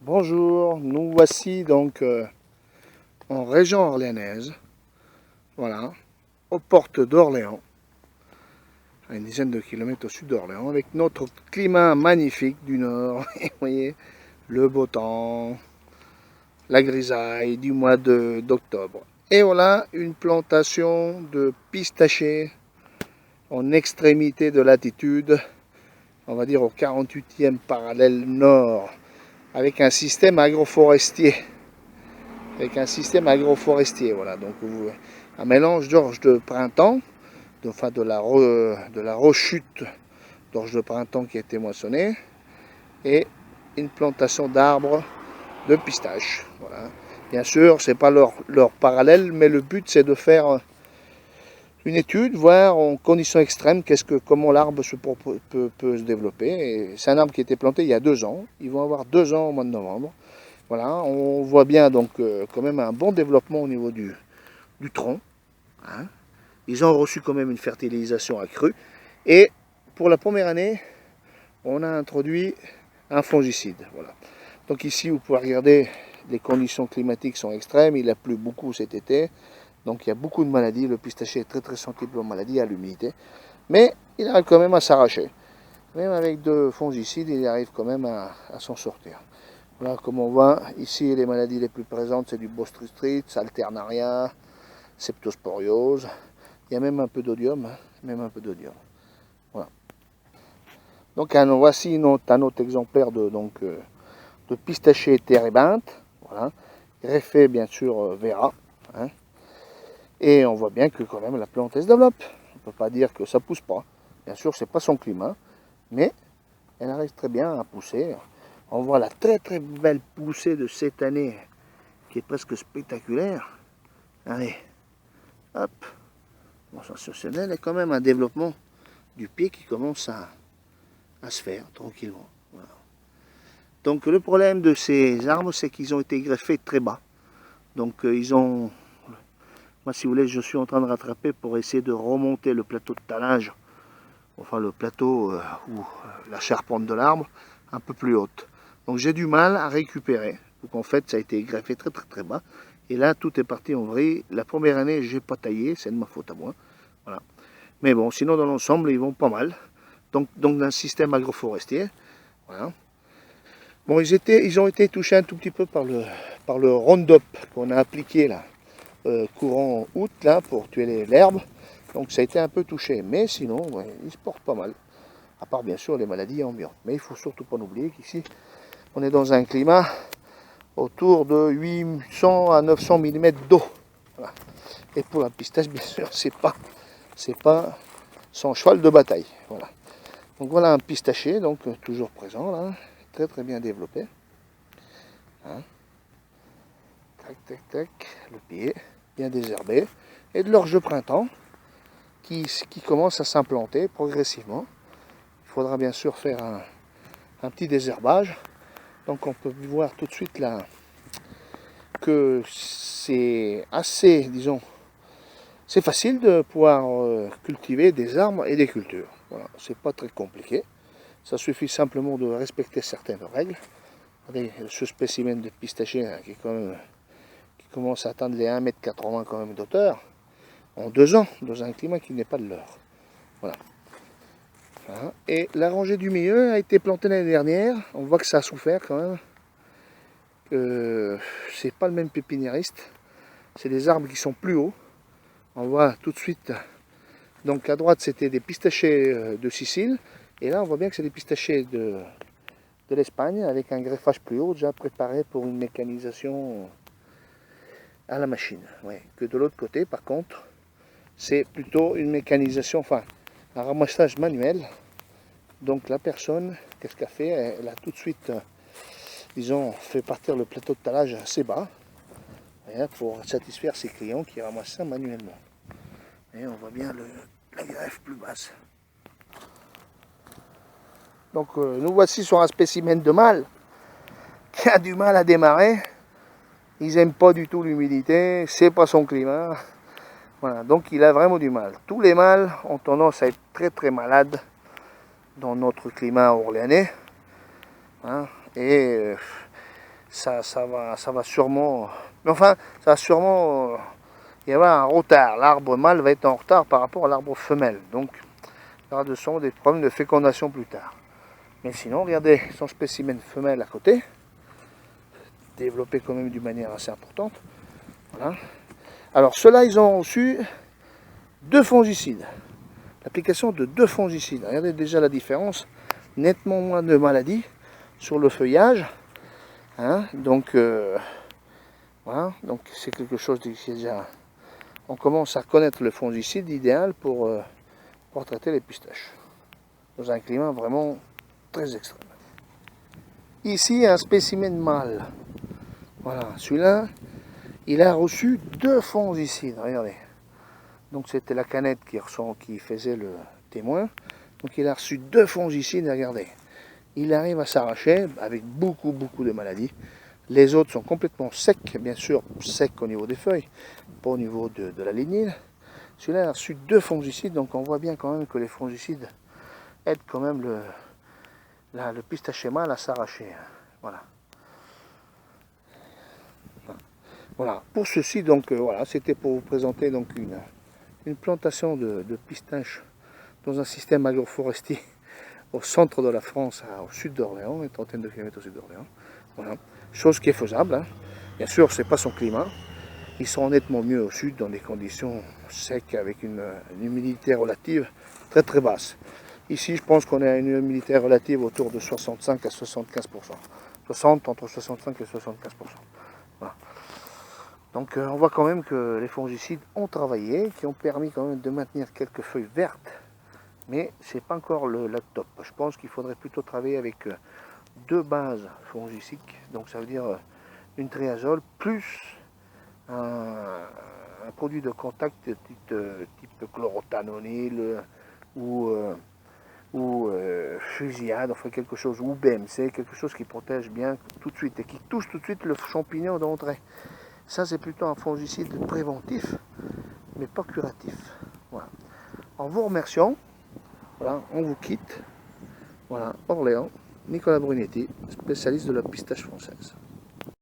Bonjour, nous voici donc en région orléanaise, voilà, aux portes d'Orléans, à une dizaine de kilomètres au sud d'Orléans, avec notre climat magnifique du nord. Et vous voyez, le beau temps, la grisaille du mois d'octobre. Et voilà une plantation de pistachers en extrémité de latitude, on va dire au 48e parallèle nord, avec un système agroforestier. Voilà. Donc un mélange d'orge de printemps, enfin de la rechute d'orge de printemps qui a été moissonnée, et une plantation d'arbres de pistaches. Voilà. Bien sûr, c'est pas leur parallèle, mais le but c'est de faire une étude, voir en conditions extrêmes comment l'arbre peut se développer. C'est un arbre qui a été planté il y a 2 ans. Ils vont avoir 2 ans au mois de novembre. Voilà, on voit bien donc quand même un bon développement au niveau du tronc. Hein. Ils ont reçu quand même une fertilisation accrue. Et pour la première année, on a introduit un fongicide. Voilà. Donc ici, vous pouvez regarder, les conditions climatiques sont extrêmes. Il a plu beaucoup cet été. Donc il y a beaucoup de maladies. Le pistachier est très très sensible aux maladies, à l'humidité. Mais il arrive quand même à s'arracher. Même avec de fongicides, il arrive quand même à s'en sortir. Voilà, comme on voit, ici les maladies les plus présentes, c'est du Botrytis, Alternaria, Septosporiose. Il y a même un peu d'odium, Voilà. Donc voici un autre exemplaire de pistachier térébinthe, voilà, greffé bien sûr Vera. Hein. Et on voit bien que quand même la plante elle se développe. On ne peut pas dire que ça pousse pas. Bien sûr, c'est pas son climat, mais elle arrive très bien à pousser. On voit la très très belle poussée de cette année qui est presque spectaculaire. Allez, hop, bon, sensationnel, et quand même un développement du pied qui commence à se faire tranquillement. Voilà. Donc le problème de ces arbres, c'est qu'ils ont été greffés très bas. Donc moi si vous voulez, je suis en train de rattraper pour essayer de remonter le plateau de talage, enfin le plateau ou la charpente de l'arbre, un peu plus haute. Donc j'ai du mal à récupérer. Donc en fait, ça a été greffé très très très bas. Et là, tout est parti en vrille. La première année, j'ai pas taillé, c'est de ma faute à moi. Voilà. Mais bon, sinon dans l'ensemble, ils vont pas mal. Donc d'un système agroforestier. Voilà. Bon, ils ont été touchés un tout petit peu par le Roundup qu'on a appliqué là, courant août là, pour tuer l'herbe. Donc ça a été un peu touché. Mais sinon, ouais, ils se portent pas mal. À part bien sûr les maladies ambiantes. Mais il faut surtout pas oublier qu'ici, on est dans un climat autour de 800 à 900 mm d'eau. Voilà. Et pour la pistache, bien sûr, c'est pas son cheval de bataille. Voilà. Donc voilà un pistachier, donc toujours présent là, très très bien développé. Hein. Tac tac tac, le pied bien désherbé. Et de l'orge de printemps qui commence à s'implanter progressivement. Il faudra bien sûr faire un petit désherbage. Donc on peut voir tout de suite là que c'est assez, disons, c'est facile de pouvoir cultiver des arbres et des cultures. Voilà, c'est pas très compliqué. Ça suffit simplement de respecter certaines règles. Regardez ce spécimen de pistachier hein, qui commence à atteindre les 1,80 m quand même d'auteur en 2 ans, dans un climat qui n'est pas de leur. Voilà. Hein. Et la rangée du milieu a été plantée l'année dernière. On voit que ça a souffert quand même. C'est pas le même pépiniériste. C'est des arbres qui sont plus hauts. On voit tout de suite. Donc à droite c'était des pistachers de Sicile. Et là on voit bien que c'est des pistachers de l'Espagne avec un greffage plus haut déjà préparé pour une mécanisation à la machine. Ouais. Que de l'autre côté par contre c'est plutôt une mécanisation, enfin un ramassage manuel. Donc la personne, qu'est-ce qu'elle fait? Elle a tout de suite, disons, fait partir le plateau de talage assez bas pour satisfaire ses clients qui ramassent ça manuellement. Et on voit bien la greffe plus basse. Donc nous voici sur un spécimen de mâle qui a du mal à démarrer. Ils n'aiment pas du tout l'humidité, c'est pas son climat. Voilà, donc il a vraiment du mal. Tous les mâles ont tendance à être très très malades dans notre climat orléanais. Hein, et ça va sûrement... Mais enfin, ça va sûrement y avoir un retard. L'arbre mâle va être en retard par rapport à l'arbre femelle. Donc, il y aura des problèmes de fécondation plus tard. Mais sinon, regardez son spécimen femelle à côté, développé quand même d'une manière assez importante. Voilà. Alors, ceux-là, ils ont reçu 2 fongicides. L'application de 2 fongicides. Regardez déjà la différence. Nettement moins de maladies sur le feuillage. Hein, donc, voilà. Donc, c'est quelque chose qui est déjà... On commence à connaître le fongicide idéal pour traiter les pistaches. Dans un climat vraiment très extrême. Ici, un spécimen mâle. Voilà, celui-là, il a reçu 2 fongicides. Regardez. Donc, c'était la canette qui faisait le témoin. Donc, il a reçu 2 fongicides. Regardez. Il arrive à s'arracher avec beaucoup de maladies. Les autres sont complètement secs, bien sûr, secs au niveau des feuilles, pas au niveau de la lignine. Celui-là a reçu 2 fongicides, donc on voit bien quand même que les fongicides aident quand même le pistachier mâle à s'arracher. Voilà. Voilà. Pour ceci, donc voilà, c'était pour vous présenter donc une plantation de pistaches dans un système agroforestier au centre de la France, au sud d'Orléans, une trentaine de kilomètres au sud d'Orléans. Voilà. Chose qui est faisable. Hein. Bien sûr, ce n'est pas son climat. Ils sont nettement mieux au sud, dans des conditions secs, avec une humidité relative très basse. Ici, je pense qu'on est à une humidité relative autour de 65 à 75%. 60, entre 65 et 75%. Voilà. Donc on voit quand même que les fongicides ont travaillé, qui ont permis quand même de maintenir quelques feuilles vertes, mais c'est pas encore la top. Je pense qu'il faudrait plutôt travailler avec 2 bases fongicides, donc ça veut dire une triazole plus un produit de contact type chlorothalonil ou fusillade, enfin quelque chose, ou BMC, quelque chose qui protège bien tout de suite et qui touche tout de suite le champignon d'entrée. Ça, c'est plutôt un fongicide préventif, mais pas curatif. Voilà. En vous remerciant, voilà, on vous quitte. Voilà, Orléans, Nicolas Brunetti, spécialiste de la pistache française.